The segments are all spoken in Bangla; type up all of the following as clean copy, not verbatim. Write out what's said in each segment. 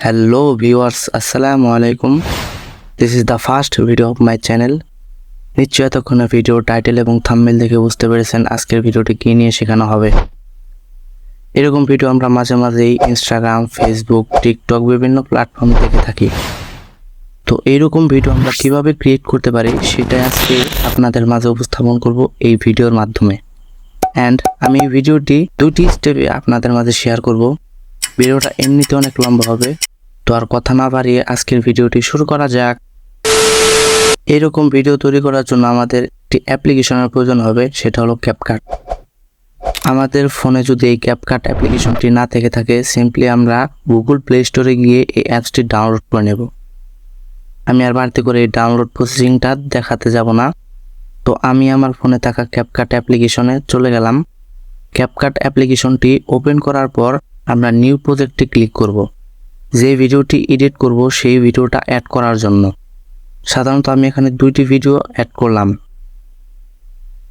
Hello viewers, Assalamu alaikum. This is the first video of my channel. নিশ্চয়ই এতক্ষণে ভিডিও টাইটেল এবং থাম্বনেল দেখে বুঝতে পেরেছেন আজকের ভিডিওটি কী নিয়ে শেখানো হবে। এরকম ভিডিও আমরা মাঝে মাঝেই ইনস্টাগ্রাম, ফেসবুক, টিকটক বিভিন্ন প্ল্যাটফর্ম দেখে থাকি। তো এইরকম ভিডিও আমরা কিভাবে ক্রিয়েট করতে পারি সেটাই আজকে আপনাদের মাঝে উপস্থাপন করব এই ভিডিওর মাধ্যমে। অ্যান্ড আমি এই ভিডিওটি দুটি স্টেপে আপনাদের মাঝে শেয়ার করব। ভিডিওটা এমনিতে অনেক লম্বা হবে, তো আর কথা না বাড়িয়ে আজকের ভিডিওটি শুরু করা যাক। এরকম ভিডিও তৈরি করার জন্য আমাদের একটি অ্যাপ্লিকেশনের প্রয়োজন হবে, সেটা হলো ক্যাপকাট। আমাদের ফোনে যদি এই ক্যাপকাট অ্যাপ্লিকেশনটি না থেকে থাকে, সিম্পলি আমরা গুগল প্লে স্টোরে গিয়ে এই অ্যাপসটি ডাউনলোড করে নেব। আমি আর বাড়তি করে এই ডাউনলোড প্রসেসিংটা দেখাতে যাব না। তো আমি আমার ফোনে থাকা ক্যাপকাট অ্যাপ্লিকেশনে চলে গেলাম। ক্যাপকাট অ্যাপ্লিকেশনটি ওপেন করার পর আমরা নিউ প্রজেক্টে ক্লিক করব। যে ভিডিওটি এডিট করব সেই ভিডিওটা অ্যাড করার জন্য। সাধারণত আমি এখানে দুইটি ভিডিও অ্যাড করলাম।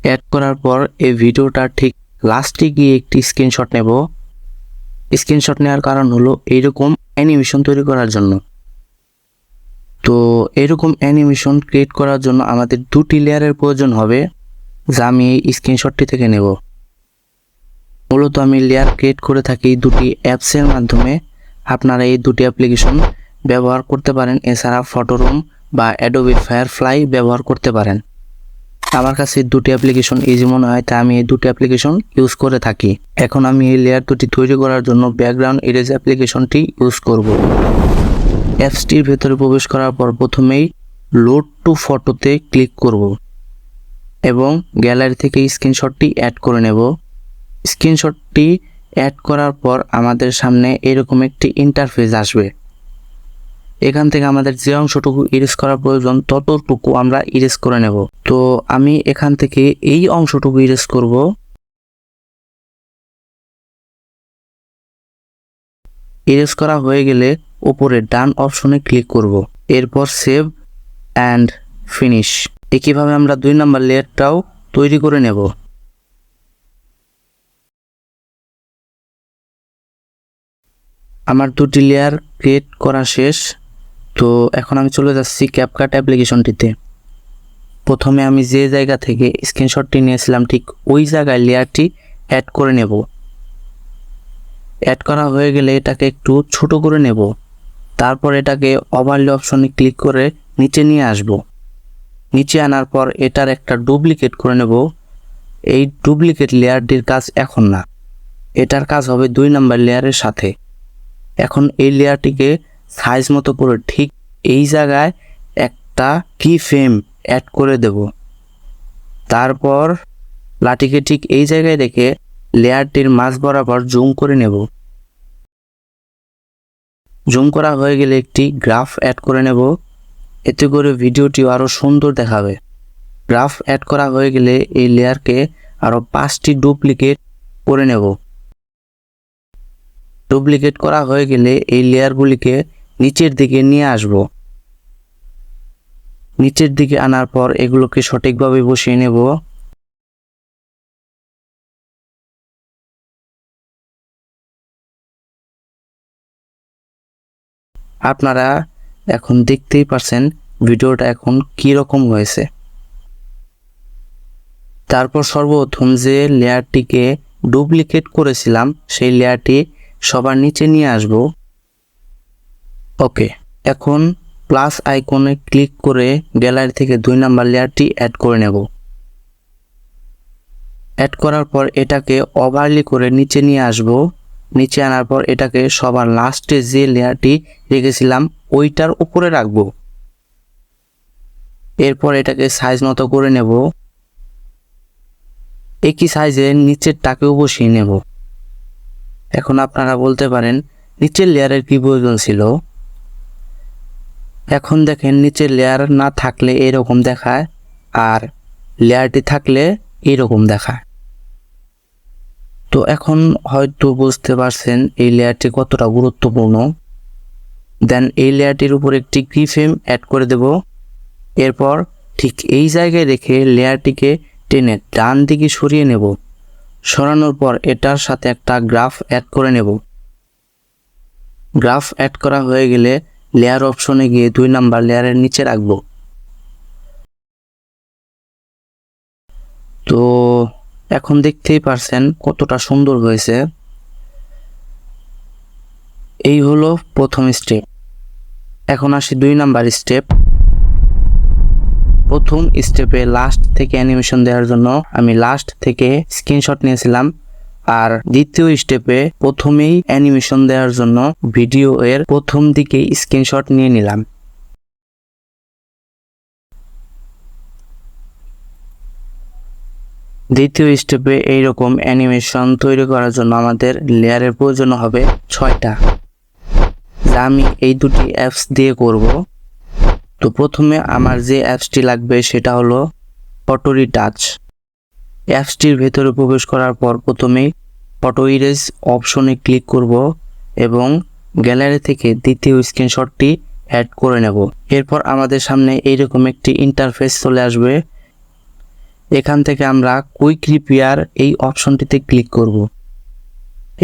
অ্যাড করার পর এই ভিডিওটা ঠিক লাস্টে গিয়ে একটি স্ক্রিনশট নেব। স্ক্রিনশট নেওয়ার কারণ হলো এইরকম অ্যানিমেশন তৈরি করার জন্য। তো এরকম অ্যানিমেশন ক্রিয়েট করার জন্য আমাদের দুটি লেয়ারের প্রয়োজন হবে, যা আমি এই স্ক্রিনশটটি থেকে নেব। মূলত আমি লেয়ার ক্রিয়েট করে থাকি দুটি অ্যাপসের মাধ্যমে। আপনারা এই দুটি অ্যাপ্লিকেশন ব্যবহার করতে পারেন, এছাড়া ফটোরুম বা অ্যাডোবি ফায়ারফ্লাই ব্যবহার করতে পারেন। আমার কাছে দুটি অ্যাপ্লিকেশন ইজি মনে হয়, তাই আমি এই দুটি অ্যাপ্লিকেশন ইউজ করে থাকি। এখন আমি এই লেয়ার দুটি তৈরি করার জন্য ব্যাকগ্রাউন্ড ইরেজ অ্যাপ্লিকেশনটি ইউজ করব। অ্যাপসটির ভেতরে প্রবেশ করার পর প্রথমেই লোড টু ফটোতে ক্লিক করব এবং গ্যালারি থেকে স্ক্রিনশটটি অ্যাড করে নেব। স্ক্রিনশটটি অ্যাড করার পর আমাদের সামনে এরকম একটি ইন্টারফেস আসবে। এখান থেকে আমাদের যে অংশটুকু ইরেজ করার প্রয়োজন ততটুকু আমরা ইরেজ করে নেব। তো আমি এখান থেকে এই অংশটুকু ইরেজ করব। ইরেজ করা হয়ে গেলে উপরে ডান অপশনে ক্লিক করব। এরপর সেভ অ্যান্ড ফিনিশ। একইভাবে আমরা 2 নম্বর লেয়ারটাও তৈরি করে নেব। আমার দুটি লেয়ার ক্রিয়েট করা শেষ। তো এখন আমি চলে যাচ্ছি ক্যাপকাট অ্যাপ্লিকেশনটিতে। প্রথমে আমি যে জায়গা থেকে স্ক্রিনশটটি নিয়েছিলাম ঠিক ওই জায়গায় লেয়ারটি অ্যাড করে নেব। অ্যাড করা হয়ে গেলে এটাকে একটু ছোট করে নেব। তারপর এটাকে ওভারলে অপশনে ক্লিক করে নিচে নিয়ে আসব। নিচে আনার পর এটার একটা ডুপ্লিকেট করে নেব। এই ডুপ্লিকেট লেয়ারটির কাজ এখন না, এটার কাজ হবে 2 নম্বর লেয়ারের সাথে। এখন এই লেয়ারটিকে সাইজ মতো করে ঠিক এই জায়গায় একটা কি ফ্রেম অ্যাড করে দেব। তারপর লাঠিকে ঠিক এই জায়গায় রেখে লেয়ারটির মাঝ বরাবর জুম করে নেব। জুম করা হয়ে গেলে একটি গ্রাফ অ্যাড করে নেব। এতে করে ভিডিওটি আরও সুন্দর দেখাবে। গ্রাফ অ্যাড করা হয়ে গেলে এই লেয়ারকে আরও 5টি ডুপ্লিকেট করে নেব। ডুপ্লিকেট করা হয়ে গেলে এই লেয়ারগুলিকে নিচের দিকে নিয়ে আসব। নিচের দিকে আনার পর এগুলোকে সঠিকভাবে বসিয়ে নেব। আপনারা এখন দেখতেই পারছেন ভিডিওটা এখন কি রকম হয়েছে। তারপর সর্বপ্রথম যে লেয়ারটিকে ডুপ্লিকেট করেছিলাম সেই লেয়ারটি সবার নিচে নিয়ে আসব। ওকে, এখন প্লাস আইকনে ক্লিক করে গ্যালারি থেকে 2 নম্বর লেয়ারটি অ্যাড করে নেব। অ্যাড করার পর এটাকে ওভারলি করে নিচে নিয়ে আসব। নিচে আনার পর এটাকে সবার লাস্টে যে লেয়ারটি রেখেছিলাম ওইটার উপরে রাখব। এরপর এটাকে সাইজ মতো করে নেব। একই সাইজে নিচের টাকেও বসিয়ে নেব। এখন আপনারা বলতে পারেন নিচের লেয়ারের কি প্রয়োজন ছিল। এখন দেখেন নিচের লেয়ার না থাকলে এরকম দেখায়, আর লেয়ারটি থাকলে এরকম দেখায়। তো এখন হয়তো বুঝতে পারছেন এই লেয়ারটি কতটা গুরুত্বপূর্ণ। দেন এই লেয়ারটির উপর একটি কি ফ্রেম অ্যাড করে দেব। এরপর ঠিক এই জায়গায় রেখে লেয়ারটিকে টেনে ডান দিকে সরিয়ে নেব। সরানোর পর এটার সাথে একটা গ্রাফ অ্যাড করে নেব। গ্রাফ অ্যাড করা হয়ে গেলে লেয়ার অপশনে গিয়ে 2 নাম্বার লেয়ারের নিচে রাখবো। তো এখন দেখতেই পারছেন কতটা সুন্দর হয়েছে। এই হলো প্রথম স্টেপ। এখন আসি 2 নাম্বার স্টেপ। প্রথম স্টেপে লাস্ট থেকে অ্যানিমেশন দেওয়ার জন্য আমি লাস্ট থেকে স্ক্রিনশট নিয়েছিলাম, আর দ্বিতীয় স্টেপে প্রথমেই অ্যানিমেশন দেওয়ার জন্য ভিডিও এর প্রথম দিকে স্ক্রিনশট নিয়ে নিলাম। দ্বিতীয় স্টেপে এইরকম অ্যানিমেশন তৈরি করার জন্য আমাদের লেয়ারের প্রয়োজন হবে 6টা, যা আমি এই দুটি অ্যাপস দিয়ে করব। তো প্রথমে আমার যে অ্যাপসটি লাগবে সেটা হলো ফটো রিটাচ। অ্যাপসটির ভেতরে প্রবেশ করার পর প্রথমেই ফটো ইরেজ অপশনে ক্লিক করব এবং গ্যালারি থেকে দ্বিতীয় স্ক্রিনশটটি অ্যাড করে নেব। এরপর আমাদের সামনে এইরকম একটি ইন্টারফেস চলে আসবে। এখান থেকে আমরা কুইক রিপেয়ার এই অপশনটিতে ক্লিক করব।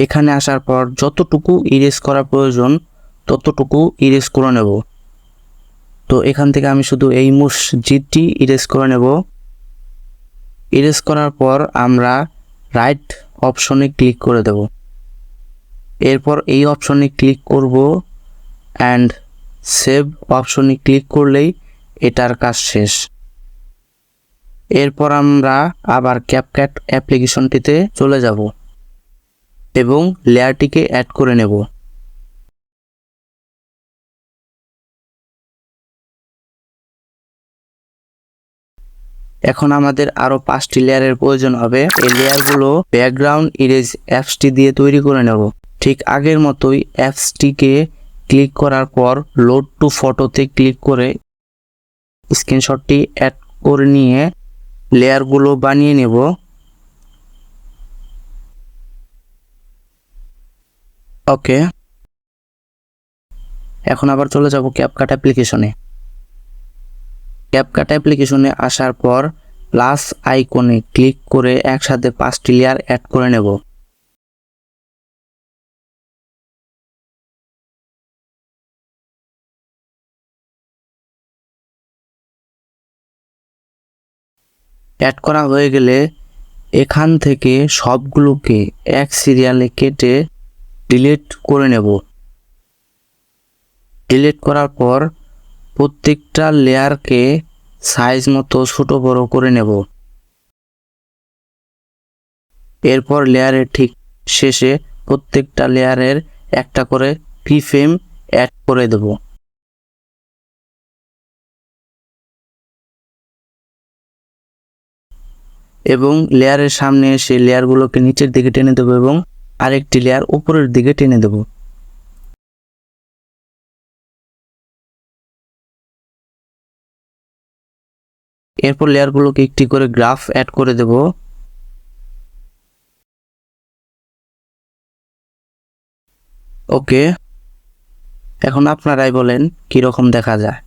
এখানে আসার পর যতটুকু ইরেজ করা প্রয়োজন ততটুকু ইরেজ করে নেব। তো এখান থেকে আমি শুধু এই মসজিদটি ইরেজ করে নেব। ইরেজ করার পর আমরা রাইট অপশনে ক্লিক করে দেব। এরপর এই অপশনে ক্লিক করব অ্যান্ড সেভ অপশনে ক্লিক করলেই এটার কাজ শেষ। এরপর আমরা আবার ক্যাপকাট অ্যাপ্লিকেশনটিতে চলে যাব এবং লেয়ারটিকে অ্যাড করে নেব। এখন আমাদের আরো 5টি লেয়ারের প্রয়োজন হবে। এই লেয়ারগুলো ব্যাকগ্রাউন্ড ইরেজ অ্যাপসটি দিয়ে তৈরি করে নেব। ঠিক আগের মতোই অ্যাপসটিকে ক্লিক করার পর লোড টু ফটোতে ক্লিক করে স্ক্রিনশটটি অ্যাড করে নিয়ে লেয়ারগুলো বানিয়ে নেব। ওকে, এখন আবার চলে যাব ক্যাপকাট অ্যাপ্লিকেশনে। ক্যাপকাট অ্যাপ্লিকেশনে আসার পর প্লাস আইকনে ক্লিক করে একসাথে 5টি লেয়ার অ্যাড করে নেব। অ্যাড করা হয়ে গেলে এখান থেকে সবগুলোকে এক সিরিয়ালে কেটে ডিলিট করে নেব। ডিলিট করার পর প্রত্যেকটা লেয়ারকে সাইজ মতো ছোট বড় করে নেব। এরপর লেয়ারের ঠিক শেষে প্রত্যেকটা লেয়ারের একটা করে কিফ্রেম অ্যাড করে দেব। এবং লেয়ারের সামনে এসে লেয়ারগুলোকে নিচের দিকে টেনে দেব এবং আরেকটি লেয়ার উপরের দিকে টেনে দেব। এরপর লেয়ারগুলোকে একটি করে গ্রাফ অ্যাড করে দেব। ওকে, এখন আপনারাই বলেন কিরকম দেখা যায়।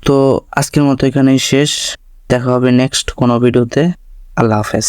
তো আজকের মতো এখানেই শেষ। দেখা হবে নেক্সট কোনো ভিডিওতে। আল্লাহ হাফেজ।